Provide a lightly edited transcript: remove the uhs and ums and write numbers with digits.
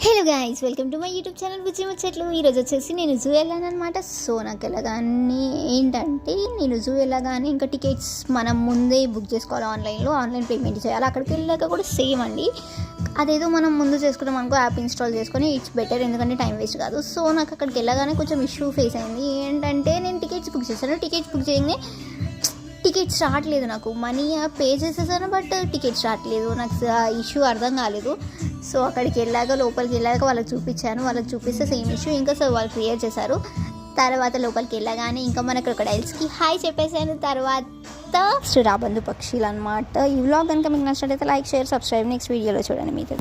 Hello guys, welcome to my YouTube channel Bujji Muchatlu. ఈరోజు వచ్చేసి నేను జూ వెళ్ళాను అనమాట. సో నాకు వెళ్ళగానే ఏంటంటే నేను జూ వెళ్ళగానే ఇంకా టికెట్స్ మనం ముందే బుక్ చేసుకోవాలి, ఆన్లైన్ పేమెంట్ చేయాలి. అక్కడికి వెళ్ళాక కూడా సేమ్ అండి. అదేదో మనం ముందు చేసుకుంటాం అనుకో, యాప్ ఇన్స్టాల్ చేసుకొని ఇట్స్ బెటర్, ఎందుకంటే టైం వేస్ట్ కాదు. సో నాకు అక్కడికి వెళ్ళగానే కొంచెం ఇష్యూ ఫేస్ అయింది. ఏంటంటే నేను టికెట్స్ బుక్ చేయగానే టికెట్స్ రావట్లేదు. నాకు మనీ పే చేసేసాను, బట్ టికెట్స్ రావట్లేదు. నాకు ఇష్యూ అర్థం కాలేదు. సో అక్కడికి లోపలికి వెళ్ళాక వాళ్ళకి చూపించాను. వాళ్ళకి చూపిస్తే సేమ్ ఇష్యూ ఇంకా సో వాళ్ళు క్లియర్ చేశారు. తర్వాత లోపలికి వెళ్ళగానే ఇంకా మన క్రొకడైల్స్కి హాయ్ చెప్పేసాను. తర్వాత శ్రీరాబంధు పక్షులు అనమాట. ఈ వ్లాగ్ కనుక మీకు నచ్చినట్లయితే లైక్, షేర్, సబ్స్క్రైబ్. నెక్స్ట్ వీడియోలో చూడండి మీతో.